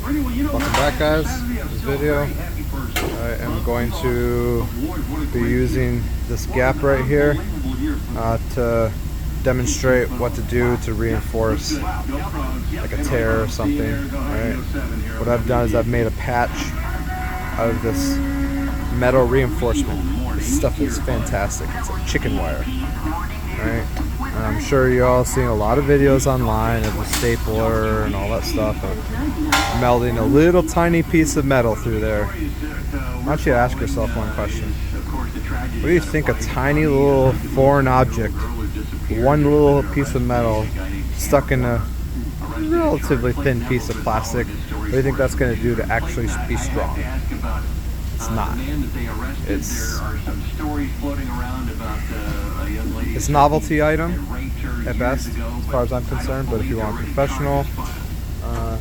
Welcome back, guys. This video I am going to be using this gap right here to demonstrate what to do to reinforce like a tear or something. Right? What I've done is I've made a patch out of this metal reinforcement. This stuff is fantastic. It's like chicken wire. Right? And I'm sure you all seen a lot of videos online of the stapler and all that stuff of melding a little tiny piece of metal through there. I want you to ask yourself one question. What do you think a tiny little foreign object, one little piece of metal stuck in a relatively thin piece of plastic, what do you think that's going to do to actually be strong? It's not. It's a novelty item at best, as far as I'm concerned. But if you want professional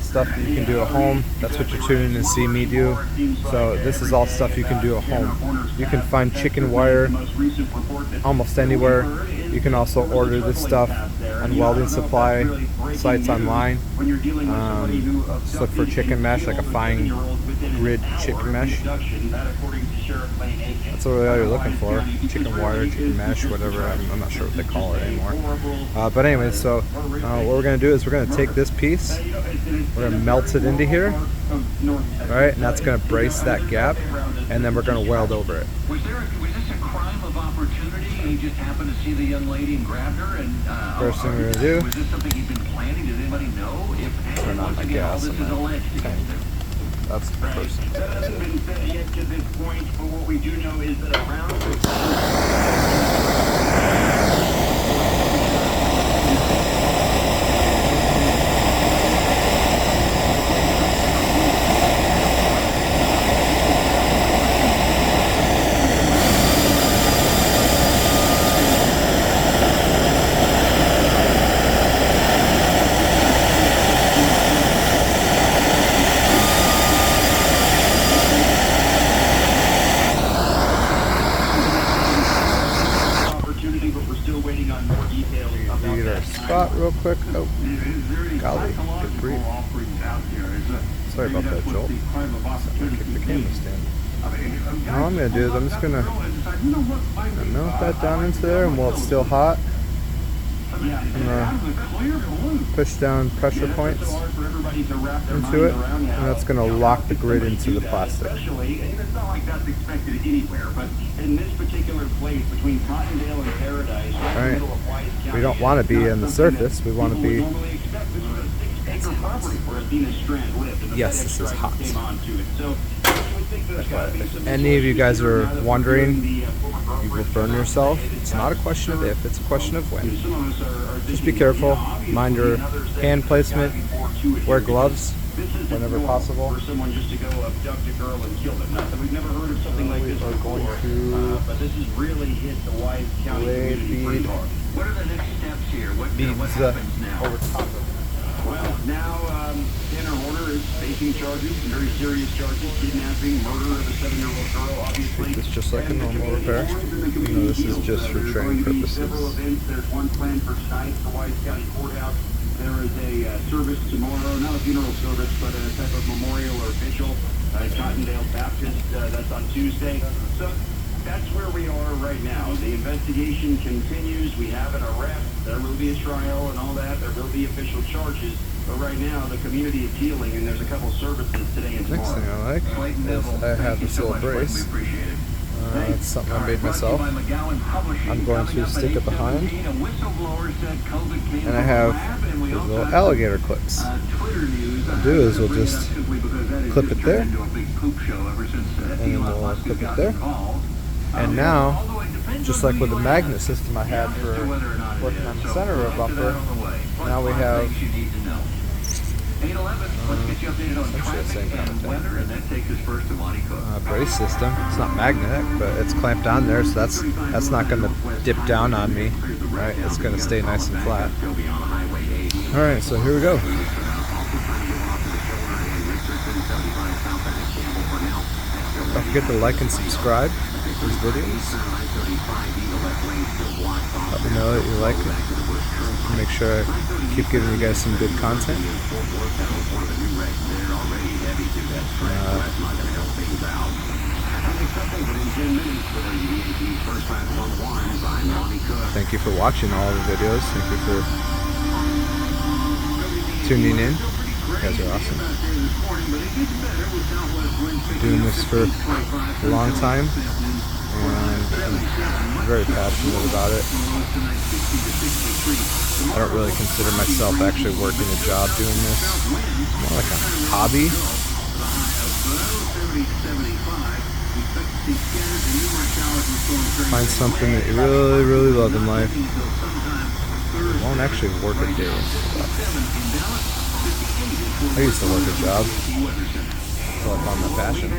stuff that you can do at home, that's what you're tuning in to see me do. So this is all stuff you can do at home. You can find chicken wire almost anywhere. You can also order this stuff on welding supply sites online. Just look for chicken mesh, like a fine grid chicken mesh. That's really all you're looking for. Chicken wire, chicken mesh, whatever. I'm not sure what they call it anymore. But anyway, so what we're going to do is we're going to take this piece, we're going to melt it into here, right? And that's going to brace that gap, and then we're going to weld over it. Was this a crime of opportunity? You just happened to see the young lady and grabbed her? And first thing we're going to do, was this something you've been planning? Does anybody know? If turn on my gas and then that's the first thing. That hasn't been said yet to this point, but what we do know is that around spot real quick. Oh, golly, good grief. Sorry about that, Joel. Kick the camera stand. Now all I'm going to do is I'm just going to melt that down into there, and while it's still hot, I'm going to push down pressure points into it, and that's going to lock the grid into the plastic. It's not like that's expected anywhere, but in this particular place between Cottondale and Paradise, right. We don't want to be in the surface. We want to be. Yes, this is hot. If any of you guys are wondering, you will burn yourself. It's not a question of if, it's a question of when. Just be careful. Mind your hand placement. Wear gloves whenever possible. We are going to lay bead beads over top of it. Well, now Tanner Horner is facing charges, very serious charges, kidnapping, murder of a 7-year-old girl, obviously. Treat this just like a normal repair. No, this is just for training purposes. There's one planned for tonight at the Wise County Courthouse. There is a service tomorrow, not a funeral service, but a type of memorial or vigil at Cottondale Baptist. That's on Tuesday. So that's where we are right now. The investigation continues. We have an arrest. There will be a trial and all that. There will be official charges. But right now, the community is healing, and there's a couple services today and tomorrow. Next thing I like is I have this little brace. It's something I made myself. I'm going to stick it behind. And I have these little alligator clips. What we'll do is we'll just clip it there. And we'll clip it there. And now, just like with the magnet system I had for working on the center of a bumper, now we have essentially the same kind of thing. Brace system. It's not magnetic, but it's clamped on there, so that's not going to dip down on me. Right? It's going to stay nice and flat. All right, so here we go. Don't forget to like and subscribe to these videos. Let me know that you like it. make sure I keep giving you guys some good content. Thank you for watching all the videos. Thank you for tuning in. You guys are awesome. Doing this for a long time, and I'm very passionate about it. I don't really consider myself actually working a job doing this. It's more like a hobby. Find something that you really, really love in life. You won't actually work a day and stuff. I used to work a job until I found my passion.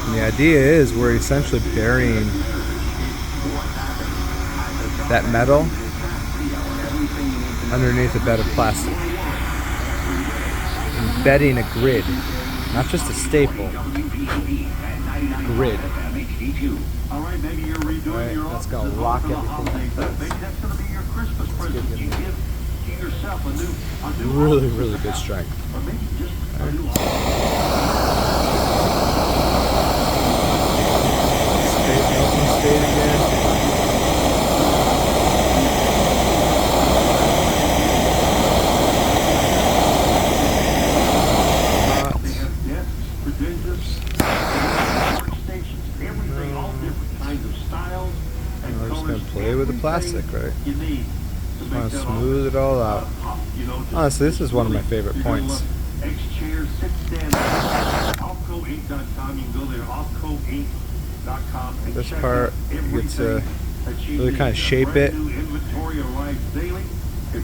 And the idea is we're essentially burying that metal underneath a bed of plastic, embedding a grid, not just a staple, grid. Alright, that's going to lock everything in place. Really, really good strength. Stay again. I'm just going to play with the plastic, right? Just want to smooth it all out. Honestly, this is one of my favorite points. This part, you get to really kind of shape it.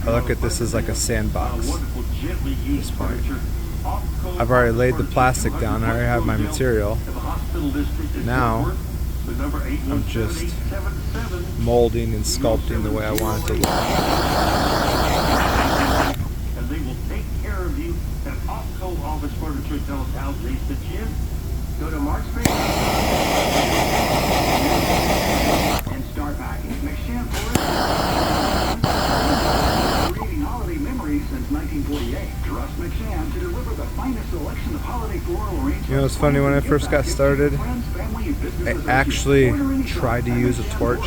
I look at this as like a sandbox at this point. I've already laid the plastic down, I already have my material. Now, I'm just molding and sculpting the way I want it to look. And they will take care of you at Opco Office Furniture. Tell us how they suggest. Go to Mark's page and start packing. McSham creating holiday memories since 1948. Trust McSham to deliver the finest selection of holiday floral arrangements. You know, it's funny, when I first got started, I actually tried to use a torch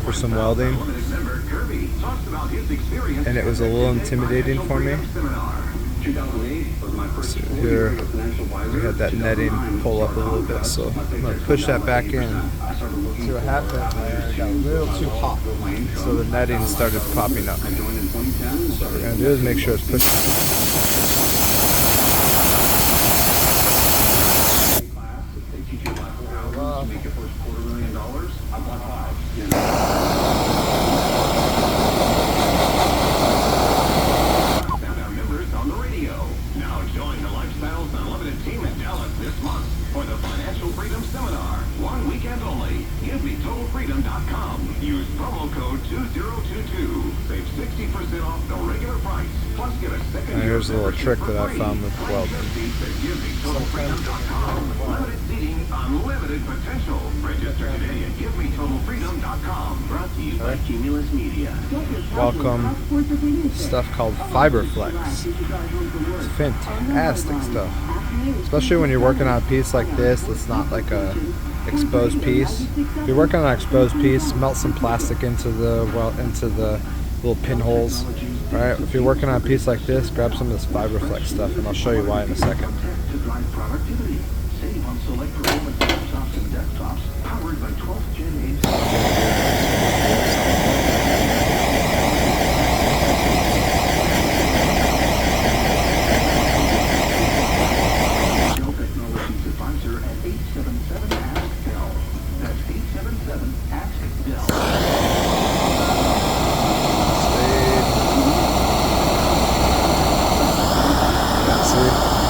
for some welding, and it was a little intimidating for me. So here we had that netting pull up a little bit, so I'm going to push that back in. See what happened there, it got a little too hot, so the netting started popping up. So what we're going to do is make sure it's pushed. Use promo code 2022. Save 60% off the regular price. Plus get a second. Here's a little trick that I found with welding. Limited seating, unlimited potential. Register today at GiveMeTotalFreedom.com. Brought to you by Cumulus Media. Welcome. Stuff called Fiberflex. It's fantastic stuff. Especially when you're working on a piece like this that's not like a exposed piece. If you're working on an exposed piece, melt some plastic into the little pinholes. Alright, if you're working on a piece like this, grab some of this Fiberflex stuff, and I'll show you why in a second.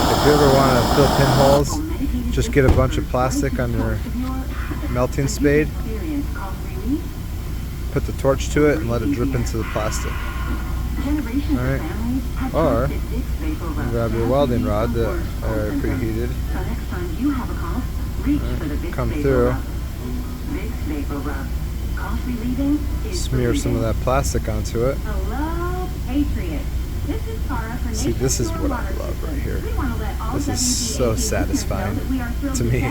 If you ever want to fill pinholes, just get a bunch of plastic on your melting spade, put the torch to it, and let it drip into the plastic. Alright, Or grab your welding rod that are preheated, come through, smear some of that plastic onto it. See, this is what I love right here. This is so satisfying to me.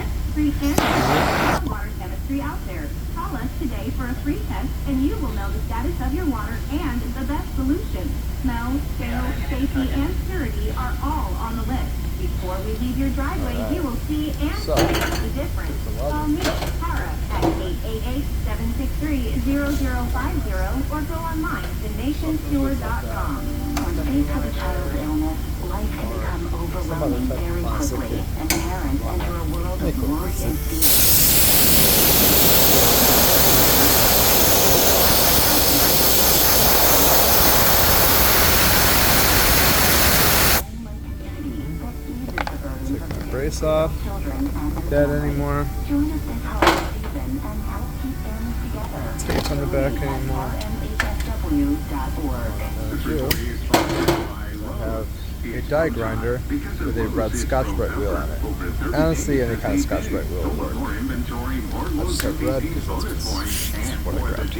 Water chemistry out there. Call us today for a free test, and you will know the status of your water and the best solution. Smell, scale, safety, and purity are all on the list. Before we leave your driveway, you will see and taste the difference. Call me, Tara, at 888-763-0050 or go online to nationsteward.com. When faced with a child's illness, life can become overwhelming very quickly, and parents enter a world of worry and fear. Take my brace off. Not that anymore. Tape on the back anymore. I have a die grinder with a red Scotch-Brite wheel on it. Honestly, any kind of Scotch-Brite wheel will work. I just have red because that's what I grabbed.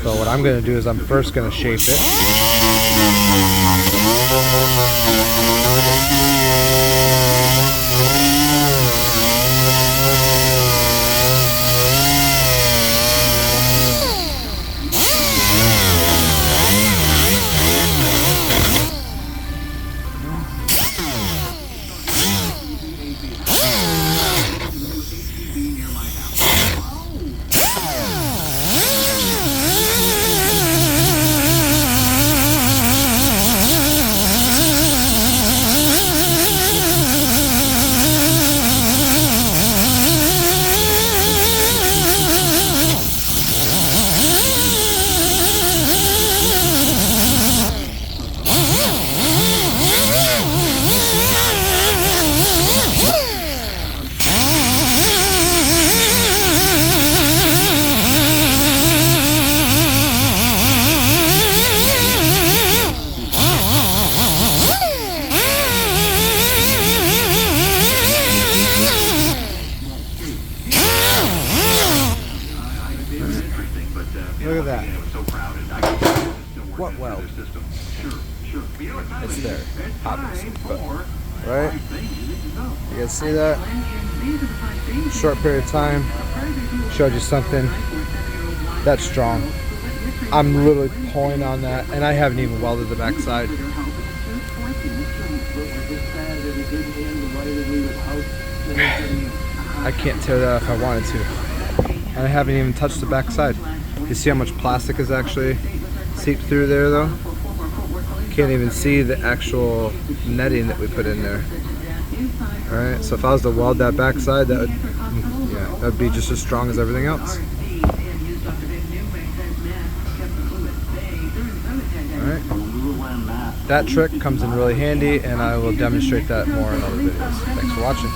So what I'm going to do is I'm first going to shape it. Look at that. What weld? It's there, obviously, but, right? You guys see that? Short period of time, showed you something that's strong. I'm literally pulling on that, and I haven't even welded the backside. I can't tear that if I wanted to. And I haven't even touched the backside. You see how much plastic is actually seeped through there though? Can't even see the actual netting that we put in there. Alright, so if I was to weld that backside, that would be just as strong as everything else. Alright. That trick comes in really handy, and I will demonstrate that more in other videos. Thanks for watching.